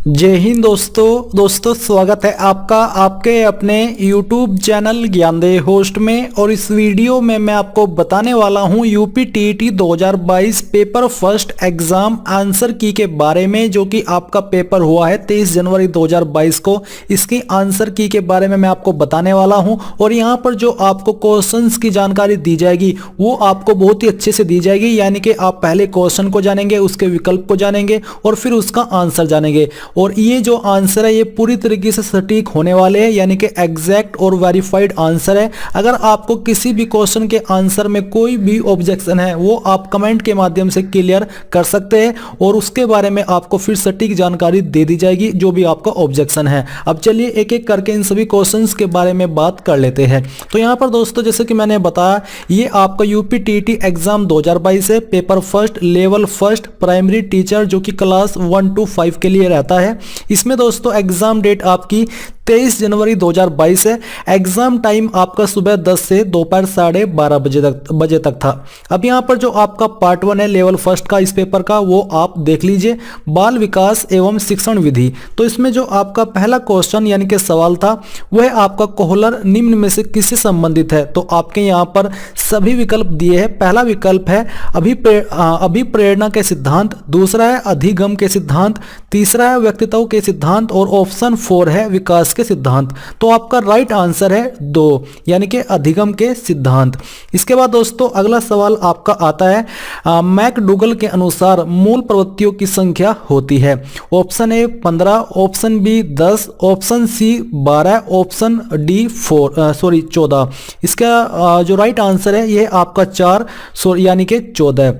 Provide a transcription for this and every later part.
जय हिंद दोस्तों स्वागत है आपका आपके अपने YouTube चैनल ज्ञानदेह होस्ट में। और इस वीडियो में मैं आपको बताने वाला हूं UP TET 2022 paper first exam answer की के बारे में, जो कि आपका पेपर हुआ है 23 जनवरी 2022 को। इसकी आंसर की के बारे में मैं आपको बताने वाला हूं और यहां पर जो आपको क्वेश्चंस की जानकारी दी जाएगी वो आपको बहुत ही अच्छे से दी जाएगी, यानी कि आप पहले क्वेश्चन को जानेंगे, उसके विकल्प को जानेंगे और फिर उसका आंसर जानेंगे। और ये जो आंसर है ये पूरी तरीके से सटीक होने वाले हैं, यानी कि एग्जैक्ट और वेरीफाइड आंसर है। अगर आपको किसी भी क्वेश्चन के आंसर में कोई भी ऑब्जेक्शन है वो आप कमेंट के माध्यम से क्लियर कर सकते हैं और उसके बारे में आपको फिर सटीक जानकारी दे दी जाएगी जो भी आपका ऑब्जेक्शन है। अब चलिए एक एक करके इन सभी क्वेश्चंस के बारे में बात कर लेते हैं। तो यहाँ पर दोस्तों जैसे कि मैंने बताया, ये आपका यूपी टीईटी एग्जाम 2022 है, paper first level first primary teacher, जो कि क्लास 1 to 5 के लिए रहता है। इसमें दोस्तों एग्जाम डेट आपकी 23 जनवरी 2022 है। एग्जाम टाइम आपका सुबह 10 से दोपहर 12:30 बजे तक था। अब यहाँ पर जो आपका पार्ट 1 है लेवल फर्स्ट का इस पेपर का, वो आप देख लीजिए, बाल विकास एवं शिक्षण विधि। तो इसमें जो आपका पहला क्वेश्चन यानी कि सवाल था वह आपका कोहलर निम्न में से किससे संबंधित है। तो आपके यहाँ पर सभी विकल्प दिए हैं। पहला विकल्प है अभिप्रेरणा के सिद्धांत, दूसरा है अधिगम के सिद्धांत, तीसरा है व्यक्तित्व के सिद्धांत और ऑप्शन 4 है विकास के सिद्धांत। तो आपका राइट आंसर है 2, यानी कि अधिगम के सिद्धांत। इसके बाद दोस्तों अगला सवाल आपका आता है मैकडूगल के अनुसार मूल प्रवृत्तियों की संख्या होती है। Option A 15, option B 10, option C 12, option D 14। इसका जो राइट आंसर है ये आपका 4 यानी कि 14।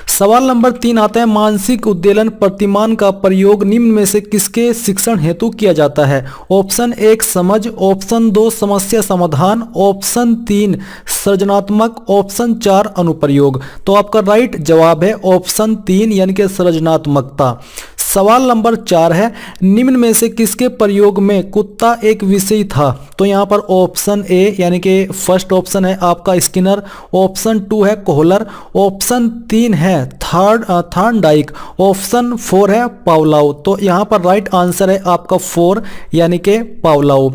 सवाल नंबर 3 आता है मानसिक उद्वेलन प्रतिमान का प्रयोग निम्न में से किसके शिक्षण हेतु किया जाता है। ऑप्शन 1 समझ, ऑप्शन 2 समस्या समाधान, ऑप्शन 3 सृजनात्मक, ऑप्शन 4 अनुप्रयोग। तो आपका राइट जवाब है ऑप्शन 3 यानी कि सृजनात्मकता। सवाल नंबर 4 है निम्न में से किसके प्रयोग में कुत्ता एक विषय था। तो यहाँ पर ऑप्शन ए यानी कि फर्स्ट ऑप्शन है आपका स्किनर, ऑप्शन 2 है कोहलर, ऑप्शन 3 है थॉर्नडाइक, ऑप्शन 4 है पावलोव। तो यहाँ पर राइट आंसर है आपका 4 यानी कि पावलोव।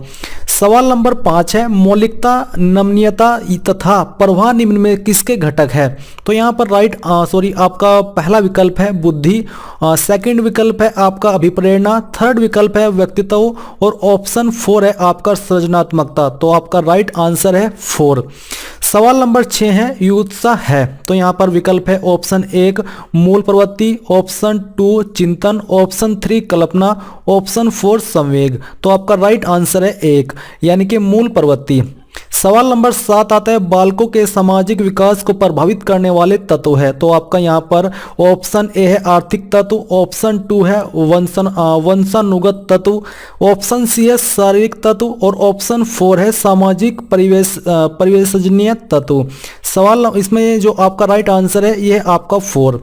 सवाल नंबर 5 है मौलिकता नमनीयता तथा प्रवाह निम्न में किसके घटक है। तो यहाँ पर आपका पहला विकल्प है बुद्धि, सेकंड विकल्प है आपका अभिप्रेरणा, थर्ड विकल्प है व्यक्तित्व और ऑप्शन 4 है आपका सृजनात्मकता। तो आपका राइट आंसर है 4। सवाल नंबर 6 है युत्साह है। तो यहाँ पर विकल्प है ऑप्शन 1 मूल प्रवृत्ति, ऑप्शन 2 चिंतन, ऑप्शन 3 कल्पना, ऑप्शन 4 संवेग। तो आपका राइट आंसर है 1 यानी कि मूल प्रवृत्ति। सवाल नंबर 7 आता है बालकों के सामाजिक विकास को प्रभावित करने वाले तत्व है। तो आपका यहाँ पर ऑप्शन ए है आर्थिक तत्व, ऑप्शन 2 है वंशानुगत तत्व, ऑप्शन सी है शारीरिक तत्व और ऑप्शन 4 है सामाजिक परिवेशजन्य तत्व। सवाल इसमें जो आपका राइट आंसर है ये आपका 4।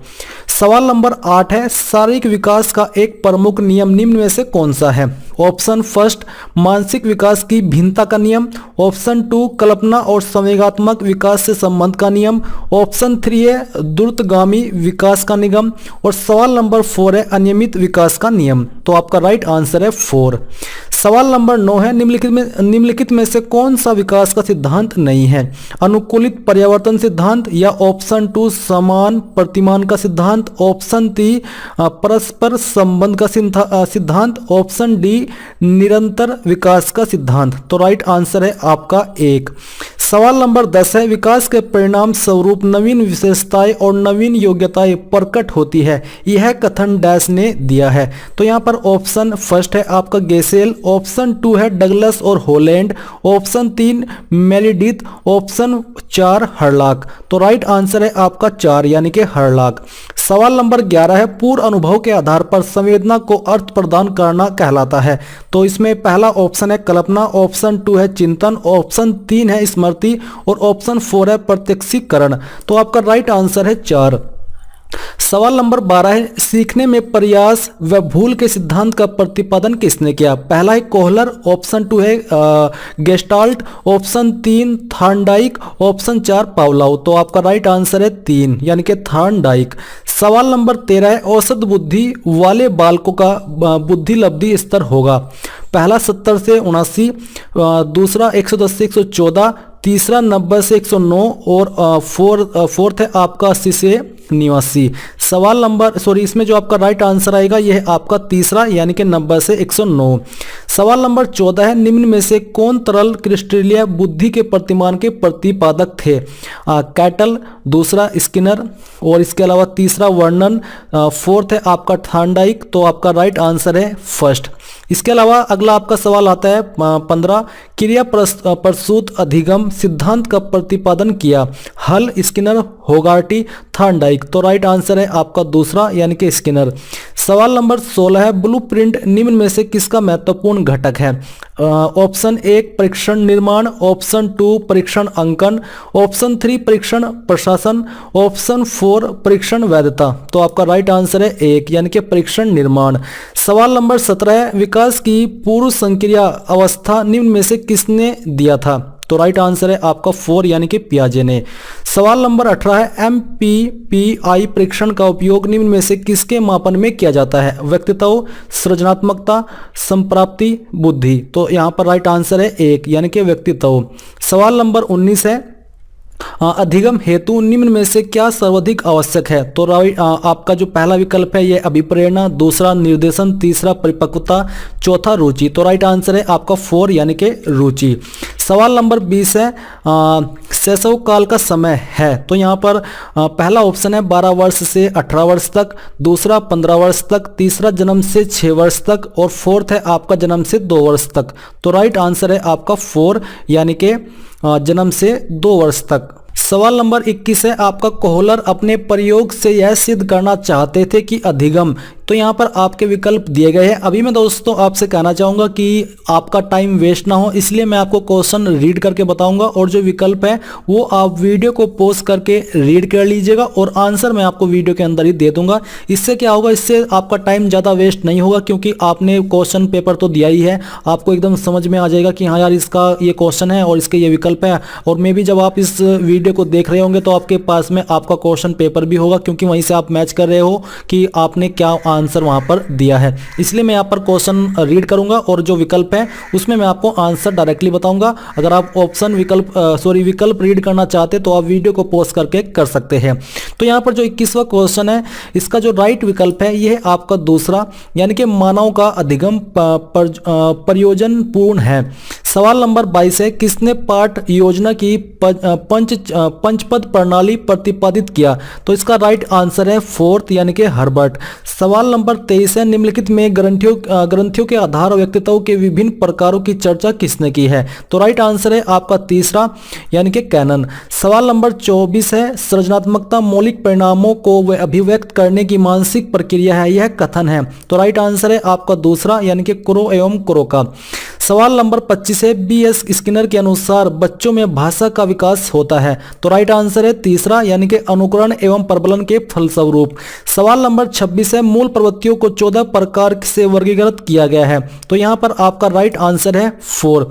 सवाल नंबर 8 है शारीरिक विकास का एक प्रमुख नियम निम्न में से कौन सा है। ऑप्शन फर्स्ट मानसिक विकास की भिन्नता का नियम, ऑप्शन 2 कल्पना और संवेगात्मक विकास से संबंध का नियम, ऑप्शन 3 है द्रुतगामी विकास का नियम और सवाल नंबर 4 है अनियमित विकास का नियम। तो आपका राइट आंसर है 4। सवाल नंबर 9 है निम्नलिखित में से कौन सा विकास का सिद्धांत नहीं है। अनुकूलित परिवर्तन सिद्धांत या ऑप्शन 2 समान प्रतिमान का सिद्धांत, ऑप्शन 3 परस्पर संबंध का सिद्धांत, ऑप्शन डी निरंतर विकास का सिद्धांत। तो राइट आंसर है आपका 1। सवाल नंबर 10 है विकास के परिणाम स्वरूप नवीन विशेषताएं और नवीन योग्यताएं प्रकट होती है, यह कथन डैश ने दिया है। तो यहाँ पर ऑप्शन फर्स्ट है आपका गेसेल, ऑप्शन 2 है डगलस और हॉलैंड, ऑप्शन 3 मेरिडिथ, ऑप्शन 4 हर्लॉक। तो राइट आंसर है आपका 4 यानी कि हर्लॉक। सवाल नंबर 11 है पूर्व अनुभव के आधार पर संवेदना को अर्थ प्रदान करना कहलाता है। तो इसमें पहला ऑप्शन है कल्पना, ऑप्शन 2 है चिंतन, ऑप्शन 3 है स्मृति और ऑप्शन 4 है प्रत्यक्षीकरण। तो आपका राइट आंसर है 4। सवाल नंबर 12 है, सीखने में प्रयास व भूल के सिद्धांत का प्रतिपादन किसने किया? पहला है कोहलर, ऑप्शन 2 है gestalt, option 3 Thorndike, option 4 Pavlov. तो आपका राइट आंसर है 3 यानी कि थॉर्नडाइक। सवाल नंबर 13 है, औसत बुद्धि वाले बालकों का बुद्धि लब्धि स्तर होगा? पहला 70 से 79, दूसरा 110 से 114, तीसरा 90 से 109 और फोर्थ है आपका 80 से 89। सवाल नंबर इसमें जो आपका राइट आंसर आएगा यह है आपका तीसरा यानी कि 90 से 109। सवाल नंबर 14 है, निम्न में से कौन तरल क्रिस्टलीय बुद्धि के प्रतिमान के प्रतिपादक थे? कैटल, दूसरा स्किनर और इसके अलावा तीसरा वर्णन, फोर्थ है आपका थॉर्नडाइक। तो आपका राइट आंसर है फर्स्ट। इसके अलावा अगला आपका सवाल आता है 15, क्रिया प्रसूत अधिगम सिद्धांत का प्रतिपादन किया? हल, स्किनर, होगार्टी, थॉर्नडाइक। तो राइट आंसर है आपका दूसरा यानी कि स्किनर। सवाल नंबर 16 है, ब्लूप्रिंट निम्न में से किसका महत्वपूर्ण घटक है? ऑप्शन 1 परीक्षण निर्माण, ऑप्शन 2 परीक्षण अंकन, ऑप्शन 3 परीक्षण प्रशासन, ऑप्शन 4 परीक्षण वैधता। तो आपका राइट आंसर है 1 यानी कि परीक्षण निर्माण। सवाल नंबर 17 है, विकास की पूर्व संक्रिया अवस्था निम्न में से किसने दिया था? तो राइट आंसर है आपका 4 यानी कि पियाजे ने। सवाल नंबर 18 है, MPPI परीक्षण का उपयोग निम्न में से किसके मापन में किया जाता है? व्यक्तित्व, सृजनात्मकता, संप्राप्ति, बुद्धि। तो यहाँ पर राइट आंसर है 1 यानी कि व्यक्तित्व। सवाल नंबर 19 है, अधिगम हेतु निम्न में से क्या सर्वाधिक आवश्यक है? तो आपका जो पहला विकल्प है यह अभिप्रेरणा, दूसरा निर्देशन, तीसरा परिपक्वता, चौथा रुचि। तो राइट आंसर है आपका 4 यानी कि रुचि। सवाल नंबर 20 है, शैशव काल का समय है? तो यहाँ पर पहला ऑप्शन है 12 वर्ष से 18 वर्ष तक, दूसरा 15 वर्ष तक, तीसरा जन्म से 6 वर्ष तक और फोर्थ है आपका जन्म से 2 वर्ष तक। तो राइट आंसर है आपका 4 यानी कि जन्म से 2 वर्ष तक। सवाल नंबर 21 है, आपका कोहलर अपने प्रयोग से यह सिद्ध करना चाहते थे कि अधिगम। तो यहाँ पर आपके विकल्प दिए गए हैं। अभी मैं दोस्तों आपसे कहना चाहूँगा कि आपका टाइम वेस्ट ना हो, इसलिए मैं आपको क्वेश्चन रीड करके बताऊंगा और जो विकल्प है वो आप वीडियो को पॉज करके रीड कर लीजिएगा और आंसर मैं आपको वीडियो के अंदर ही दे दूंगा। इससे क्या होगा, इससे आपका टाइम ज़्यादा वेस्ट नहीं होगा क्योंकि आपने क्वेश्चन पेपर तो दिया ही है, आपको एकदम समझ में आ जाएगा कि हाँ यार इसका ये क्वेश्चन है और इसके ये विकल्प है। और मे भी जब आप इस वीडियो को देख रहे होंगे तो आपके पास में आपका क्वेश्चन पेपर भी होगा क्योंकि वहीं से आप मैच कर रहे हो कि आपने क्या आंसर वहां पर दिया है। इसलिए मैं यहाँ पर क्वेश्चन रीड करूंगा और जो विकल्प है उसमें मैं आपको आंसर डायरेक्टली बताऊंगा। अगर आप विकल्प रीड करना चाहते तो आप वीडियो को पॉज करके कर सकते हैं। तो यहाँ पर जो 21वां क्वेश्चन है इसका जो राइट विकल्प है यह आपका दूसरा यानी कि मानव का अधिगम प्रयोजन पूर्ण है। सवाल नंबर 22 है, किसने पाठ योजना की पंचपद प्रणाली प्रतिपादित किया? तो इसका राइट आंसर है फोर्थ यानी कि हर्बर्ट। सवाल नंबर 23 है, निम्नलिखित में ग्रंथियों के आधार और व्यक्तित्व के विभिन्न प्रकारों की चर्चा किसने की है? तो राइट आंसर है आपका तीसरा यानी कि कैनन। सवाल नंबर 24 है, सृजनात्मकता मौलिक परिणामों को अभिव्यक्त करने की मानसिक प्रक्रिया है, यह कथन है। तो राइट आंसर है आपका दूसरा यानी कि क्रो एवं क्रो का। सवाल नंबर 25 है, B.S. स्किनर के अनुसार बच्चों में भाषा का विकास होता है। तो राइट आंसर है तीसरा यानी कि अनुकरण एवं प्रबलन के फलस्वरूप। सवाल नंबर 26 है, मूल प्रवृत्तियों को 14 प्रकार से वर्गीकृत किया गया है। तो यहाँ पर आपका राइट आंसर है 4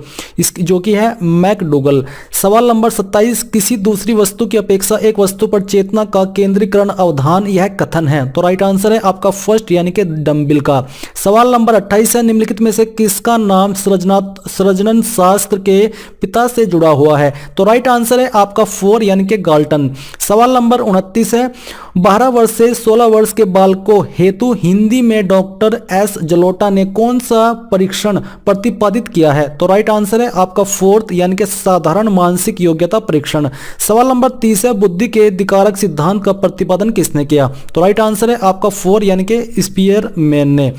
जो कि है मैकडूगल। सवाल नंबर 27, किसी दूसरी वस्तु की अपेक्षा एक वस्तु पर चेतना का केंद्रीकरण अवधान, यह कथन है। तो राइट आंसर है आपका फर्स्ट यानी कि डम्बिल का। सवाल नंबर 28 है, निम्नलिखित में से किसका नाम सृजन शास्त्र के पिता से जुड़ा हुआ है? तो राइट आंसर है आपका 4 यानी कि गाल्टन। सवाल नंबर 29 है, 12 वर्ष से 16 वर्ष के बालकों हेतु हिंदी में डॉक्टर एस जलोटा ने कौन सा परीक्षण प्रतिपादित किया है? तो राइट आंसर है आपका 4th यानी कि साधारण मानसिक योग्यता परीक्षण। सवाल नंबर 30 है, बुद्धि के अधिकारक सिद्धांत का प्रतिपादन किसने किया? तो राइट आंसर है आपका 4 यानी कि स्पीयरमैन ने।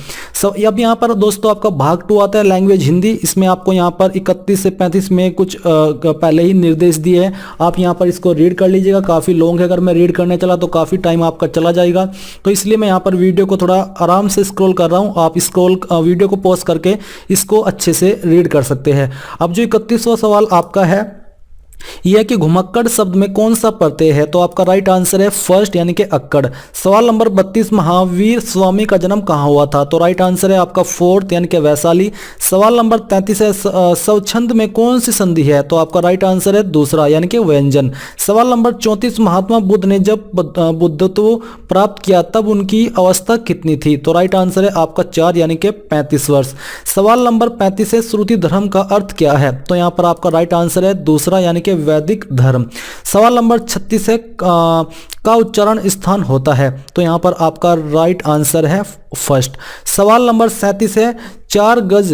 अब यहाँ पर दोस्तों आपका भाग 2 आता है लैंग्वेज हिंदी। इसमें आपको यहाँ पर 31 से 35 में कुछ पहले ही निर्देश दिए हैं, आप यहाँ पर इसको रीड कर लीजिएगा। काफ़ी लॉन्ग है, अगर मैं रीड करने चला तो काफ़ी टाइम आपका चला जाएगा, तो इसलिए मैं यहाँ पर वीडियो को थोड़ा आराम से स्क्रॉल कर रहा हूँ। आप वीडियो को पॉज करके इसको अच्छे से रीड कर सकते हैं। अब जो 31वां सवाल आपका है यह कि घुमक्कड़ शब्द में कौन सा प्रत्यय है? तो आपका राइट आंसर है फर्स्ट यानी कि अक्कड़। सवाल नंबर 32, महावीर स्वामी का जन्म कहाँ हुआ था? तो राइट आंसर है आपका फोर्थ यानी कि वैशाली। सवाल नंबर 33 है, स्वच्छंद में कौन सी संधि है? तो आपका राइट आंसर है दूसरा यानी कि व्यंजन। सवाल नंबर 34, महात्मा बुद्ध ने जब बुद्धत्व प्राप्त किया तब उनकी अवस्था कितनी थी? तो राइट आंसर है आपका 4 यानी कि 35 वर्ष। सवाल नंबर 35 है, श्रुति धर्म का अर्थ क्या है? तो यहाँ पर आपका राइट आंसर है दूसरा यानी कि वैदिक धर्म। सवाल नंबर 36 है, का उच्चारण स्थान होता है? तो यहां पर आपका राइट आंसर है फर्स्ट। सवाल नंबर 37 है, 4 गज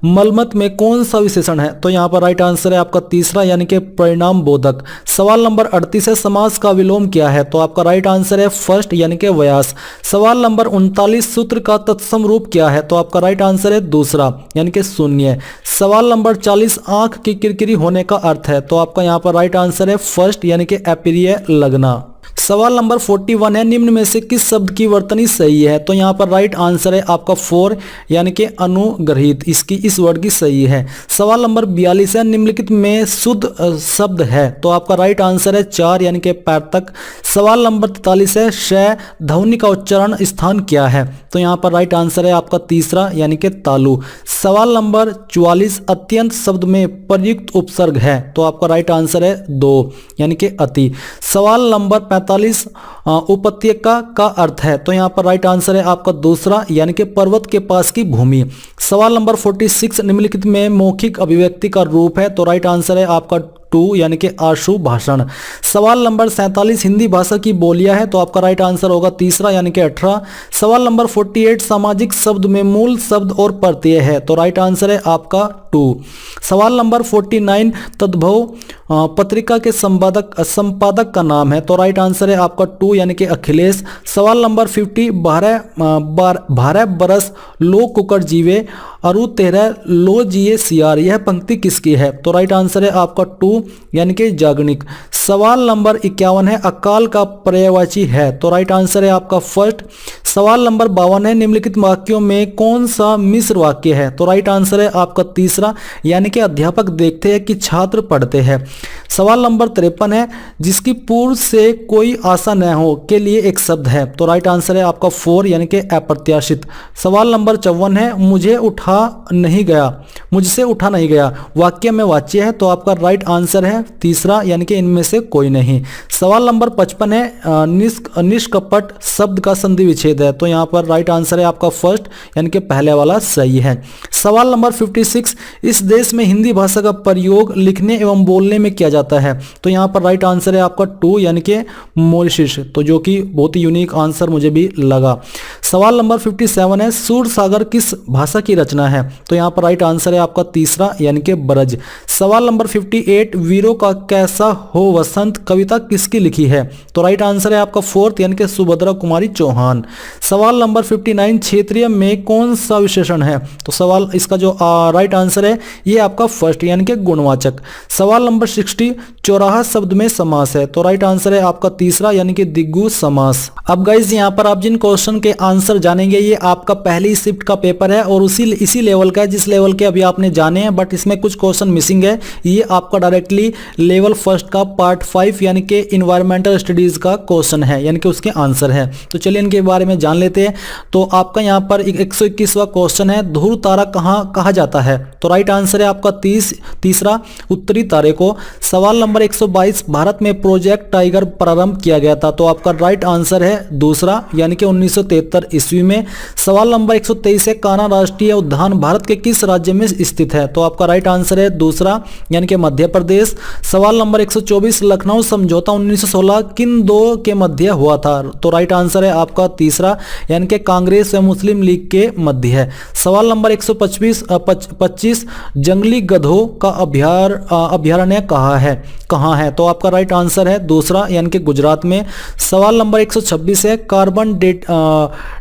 मलमत में कौन सा विशेषण है? तो यहां पर राइट आंसर है आपका तीसरा यानी कि परिणाम बोधक। सवाल नंबर 38 है, समास का विलोम क्या है? तो आपका राइट आंसर है फर्स्ट यानी कि व्यास। सवाल नंबर 39, सूत्र का तत्सम रूप क्या है? तो आपका राइट आंसर है दूसरा यानी कि शून्य। सवाल नंबर 40, आंख की किरकिरी होने का अर्थ है? तो आपका यहां पर राइट आंसर है फर्स्ट यानी कि अप्रिय लगना। सवाल नंबर 41 है, निम्न में से किस शब्द की वर्तनी सही है? तो यहां पर राइट आंसर है आपका 4 यानी कि अनुग्रहित, इसकी इस वर्ड की सही है। सवाल नंबर 42 है, निम्नलिखित में शुद्ध शब्द है? तो आपका राइट आंसर है 4 यानी कि पैतक। सवाल नंबर 43 है, श ध्वनि का उच्चारण स्थान क्या है? तो यहां पर राइट आंसर है आपका तीसरा यानी कि तालु। सवाल नंबर 44, अत्यंत शब्द में प्रयुक्त उपसर्ग है? तो आपका राइट आंसर है 2 यानी कि अति। सवाल नंबर 45, उपत्यका का अर्थ है? तो यहां पर राइट आंसर है आपका दूसरा यानी कि पर्वत के पास की भूमि। सवाल नंबर 46, निम्नलिखित में मौखिक अभिव्यक्ति का रूप है? तो राइट आंसर है आपका 2 यानी कि आशु भाषण। सवाल नंबर 47, हिंदी भाषा की बोलियां है? तो आपका राइट आंसर होगा तीसरा यानी कि 18। सवाल नंबर 48, सामाजिक शब्द में मूल शब्द और प्रत्यय है? तो राइट आंसर है आपका 2। सवाल नंबर 49, तद्भव पत्रिका के संपादक का नाम है? तो राइट आंसर है आपका 2 यानी कि अखिलेश। सवाल नंबर 50, 12 बरस लो कुकर जीवे अरु 13 लो जिए सियार, यह पंक्ति किसकी है? तो राइट आंसर है आपका 2 यानी कि याज्ञनिक। सवाल नंबर 51 है, अकाल का पर्यायवाची है? तो राइट आंसर है आपका फर्स्ट। सवाल नंबर 52 है, निम्नलिखित वाक्यों में कौन सा मिश्र वाक्य है? तो राइट आंसर है आपका तीसरा यानी कि अध्यापक देखते हैं कि छात्र पढ़ते हैं। सवाल नंबर 53 है, जिसकी पूर्व से कोई आशा न हो के लिए एक शब्द है? तो राइट आंसर है आपका 4 यानी कि अप्रत्याशित। सवाल नंबर 54 है, मुझसे उठा नहीं गया वाक्य में वाच्य है? तो आपका राइट आंसर है तीसरा यानी कि इनमें से कोई नहीं। सवाल नंबर 55 है, निष्कपट शब्द का संधि विच्छेद है? तो यहां पर राइट आंसर है आपका फर्स्ट यानी कि पहले वाला सही है। सवाल नंबर 56, इस देश में हिंदी भाषा का प्रयोग लिखने एवं बोलने में किया जाता है? तो यहां पर राइट आंसर है आपका 2 यानी कि मॉरिशस, तो जो कि बहुत ही यूनिक आंसर मुझे भी लगा। सवाल नंबर 57 है, सूर सागर किस भाषा की रचना है? तो यहां पर राइट आंसर है आपका तीसरा यानी कि ब्रज। सवाल नंबर 58, वीरों का कैसा हो वसंत कविता किसकी लिखी है? तो राइट आंसर है आपका 4 यानी कि सुभद्रा कुमारी चौहान। सवाल नंबर 59, क्षेत्रीय में कौन सा विशेषण है? तो सवाल इसका जो राइट आंसर है ये आपका फर्स्ट यानी कि गुणवाचक। सवाल नंबर 60, चौराहा शब्द में समास है? तो राइट आंसर है आपका तीसरा यानी कि दिग्गु समास। अब गाइज यहाँ पर आप जिन क्वेश्चन के आंसर जानेंगे ये आपका पहली शिफ्ट का पेपर है और इसी लेवल का है जिस लेवल के अभी आपने जाने हैं, बट इसमें कुछ क्वेश्चन मिसिंग है। ये आपका डायरेक्टली लेवल फर्स्ट का पार्ट 5 यानी कि इन्वायरमेंटल स्टडीज का क्वेश्चन है यानी कि उसके आंसर है। तो चलिए इनके बारे में जान लेते हैं। तो आपका यहाँ पर 121वां क्वेश्चन है, ध्रुव तारा कहाँ कहा जाता है? तो राइट आंसर है आपका तीसरा उत्तरी तारे को। सवाल नंबर 122, भारत में प्रोजेक्ट टाइगर प्रारंभ किया गया था? तो आपका राइट आंसर है दूसरा यानी कि 1973 ईस्वी में। सवाल नंबर 123 है, कान्हा राष्ट्रीय उद्यान भारत के किस राज्य में स्थित है? तो आपका राइट आंसर है दूसरा यानी कि मध्य प्रदेश। सवाल नंबर 124, लखनऊ समझौता 1916 किन दो के मध्य हुआ था? तो राइट आंसर है आपका तीसरा यानी कि कांग्रेस व मुस्लिम लीग के मध्य है। सवाल नंबर 125, जंगली गधों का अभयारण्य कहाँ है? कहाँ है? तो आपका राइट आंसर है दूसरा यानी कि गुजरात में। सवाल नंबर 126 है कार्बन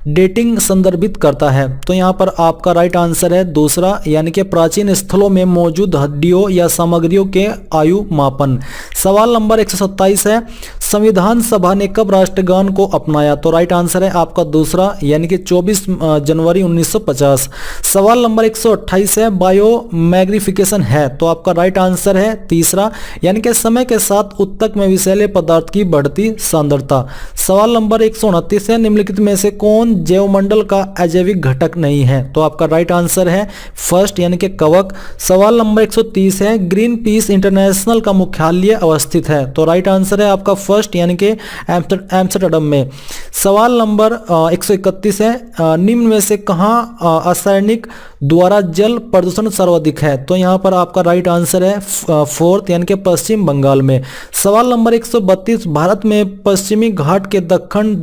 डेटिंग संदर्भित करता है। तो यहाँ पर आपका राइट आंसर है दूसरा यानी कि प्राचीन स्थलों में मौजूद हड्डियों या सामग्रियों के आयु मापन। सवाल नंबर 127 है संविधान सभा ने कब राष्ट्रगान को अपनाया? तो राइट आंसर है आपका दूसरा यानी कि 24 जनवरी 1950। सवाल नंबर 128 है बायोमैग्निफिकेशन है। तो आपका राइट आंसर है तीसरा यानी कि समय के साथ उत्तक में विषैले पदार्थ की बढ़ती सांद्रता। सवाल नंबर 129 है निम्नलिखित में से कौन जैवमंडल का अजैविक घटक नहीं है? तो आपका राइट आंसर है फर्स्ट यानी कि कवक। सवाल नंबर 130 है ग्रीन पीस इंटरनेशनल का मुख्यालय अवस्थित है। तो राइट आंसर है आपका फर्स्ट यानी कि एम्स्टर्डम में। सवाल नंबर 131 है निम्न में से कहाँ रासायनिक द्वारा जल प्रदूषण सर्वाधिक है? तो यहाँ पर आपका राइट आंसर है फोर्थ यानी कि पश्चिम बंगाल में। सवाल नंबर 132 भारत में पश्चिमी घाट के दक्षिण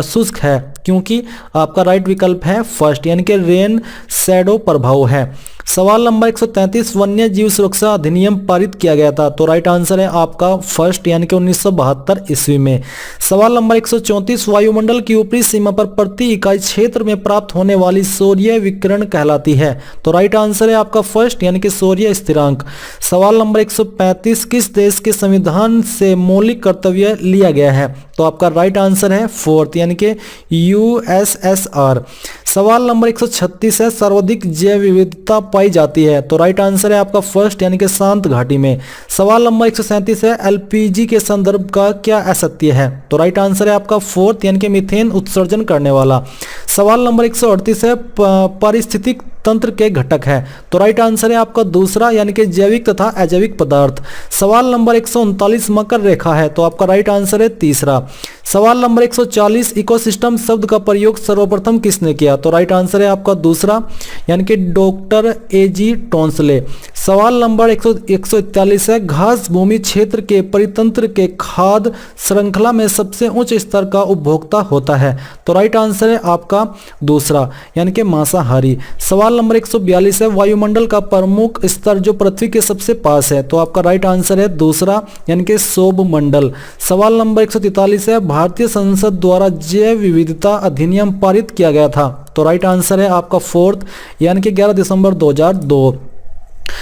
शुष्क है क्योंकि आपका राइट विकल्प है फर्स्ट यानी कि रेन शैडो प्रभाव है। सवाल नंबर 133 वन्य जीव सुरक्षा अधिनियम पारित किया गया था। तो राइट आंसर है आपका फर्स्ट यानी कि 1972 ईस्वी में। सवाल नंबर 134 वायुमंडल की ऊपरी सीमा पर प्रति इकाई क्षेत्र में प्राप्त होने वाली सूर्य विकिरण कहलाती है? तो राइट आंसर है आपका फर्स्ट यानी कि सूर्य स्थिरांक। सवाल नंबर 135 किस देश के संविधान से मौलिक कर्तव्य लिया गया है? तो आपका राइट आंसर है फोर्थ यानी कि यूएसएसआर। सवाल नंबर 136 है सर्वाधिक जैव विविधता पाई जाती है? तो राइट आंसर है आपका फर्स्ट यानी कि शांत घाटी में। सवाल नंबर 137 है एलपीजी के संदर्भ का क्या असत्य है? तो राइट आंसर है आपका फोर्थ यानी कि मीथेन उत्सर्जन करने वाला। सवाल नंबर 138 है पारिस्थितिक तंत्र के घटक है? तो राइट आंसर है आपका दूसरा यानी कि जैविक तथा अजैविक पदार्थ। सवाल नंबर 139 मकर रेखा है? तो आपका राइट आंसर है तीसरा। सवाल नंबर 140 इकोसिस्टम शब्द का प्रयोग सर्वप्रथम किसने किया? तो राइट आंसर है आपका दूसरा यानी कि डॉक्टर एजी टोंसले। सवाल नंबर 141 है घास भूमि क्षेत्र के परितंत्र के खाद्य श्रृंखला में सबसे उच्च स्तर का उपभोक्ता होता है? तो राइट आंसर है आपका दूसरा यानी कि मांसाहारी। सवाल नंबर 142 है वायुमंडल का प्रमुख स्तर जो पृथ्वी के सबसे पास है? तो आपका राइट आंसर है दूसरा यानी कि सौरमंडल। सवाल नंबर 143 है भारतीय संसद द्वारा जैव विविधता अधिनियम पारित किया गया था? तो राइट आंसर है आपका फोर्थ यानी कि 11 दिसंबर 2002।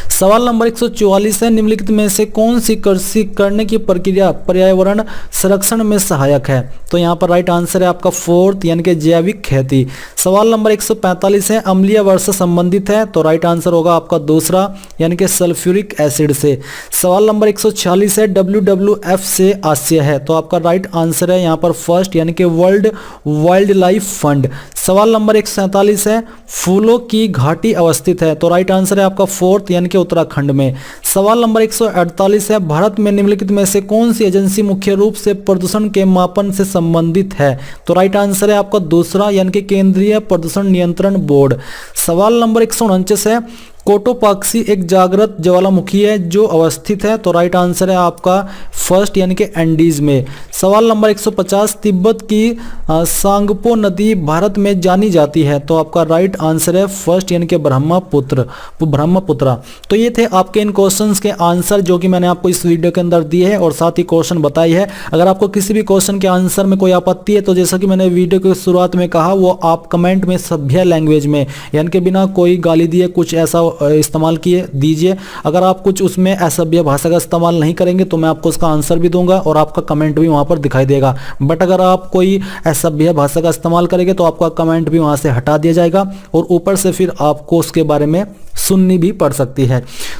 सवाल नंबर 144 है निम्नलिखित में से कौन सी कृषि करने की प्रक्रिया पर्यावरण संरक्षण में सहायक है? तो यहाँ पर राइट आंसर है आपका फोर्थ यानी कि जैविक खेती। सवाल नंबर 145 है अम्लीय वर्षा संबंधित है? तो राइट आंसर होगा आपका दूसरा यानी कि सल्फ्यूरिक एसिड से। सवाल नंबर 146 है WWF से आशय है? तो आपका राइट आंसर है यहाँ पर फर्स्ट यानी कि वर्ल्ड वाइल्ड लाइफ फंड। सवाल नंबर 147 है फूलों की घाटी अवस्थित है? तो राइट आंसर है आपका फोर्थ यानी कि उत्तराखंड में। सवाल नंबर 148 है भारत में निम्नलिखित में से कौन सी एजेंसी मुख्य रूप से प्रदूषण के मापन से संबंधित है? तो राइट आंसर है आपका दूसरा यानी कि केंद्रीय प्रदूषण नियंत्रण बोर्ड। सवाल नंबर 149 है कोटोपाक्सी एक जागृत ज्वालामुखी है जो अवस्थित है? तो राइट आंसर है आपका फर्स्ट यानी कि एंडीज में। सवाल नंबर 150 तिब्बत की सांगपो नदी भारत में जानी जाती है? तो आपका राइट आंसर है फर्स्ट यानी कि ब्रह्मपुत्रा। तो ये थे आपके इन क्वेश्चंस के आंसर जो कि मैंने आपको इस वीडियो के अंदर दिए हैं और साथ ही क्वेश्चन बताई है। अगर आपको किसी भी क्वेश्चन के आंसर में कोई आपत्ति है तो जैसा कि मैंने वीडियो की शुरुआत में कहा वो आप कमेंट में सभ्य लैंग्वेज में यानी कि बिना कोई गाली दिए कुछ ऐसा इस्तेमाल किए दीजिए। अगर आप कुछ उसमें असभ्य भाषा का इस्तेमाल नहीं करेंगे तो मैं आपको उसका आंसर भी दूंगा और आपका कमेंट भी वहां पर दिखाई देगा। बट अगर आप कोई असभ्य भाषा का इस्तेमाल करेंगे तो आपका कमेंट भी वहां से हटा दिया जाएगा और ऊपर से फिर आपको उसके बारे में सुननी भी पड़ सकती है।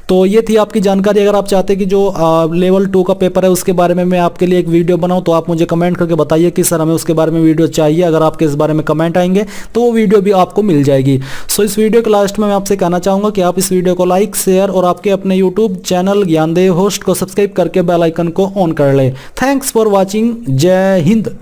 तो ये थी आपकी जानकारी। अगर आप चाहते हैं कि जो लेवल 2 का पेपर है उसके बारे में मैं आपके लिए एक वीडियो बनाऊं तो आप मुझे कमेंट करके बताइए कि सर हमें उसके बारे में वीडियो चाहिए। अगर आपके इस बारे में कमेंट आएंगे तो वो वीडियो भी आपको मिल जाएगी। सो इस वीडियो के लास्ट में मैं आपसे कहना चाहूंगा कि आप इस वीडियो को लाइक शेयर और आपके अपने यूट्यूब चैनल ज्ञानदेव होस्ट को सब्सक्राइब करके बेल आइकन को ऑन कर ले। Thanks for watching. जय हिंद।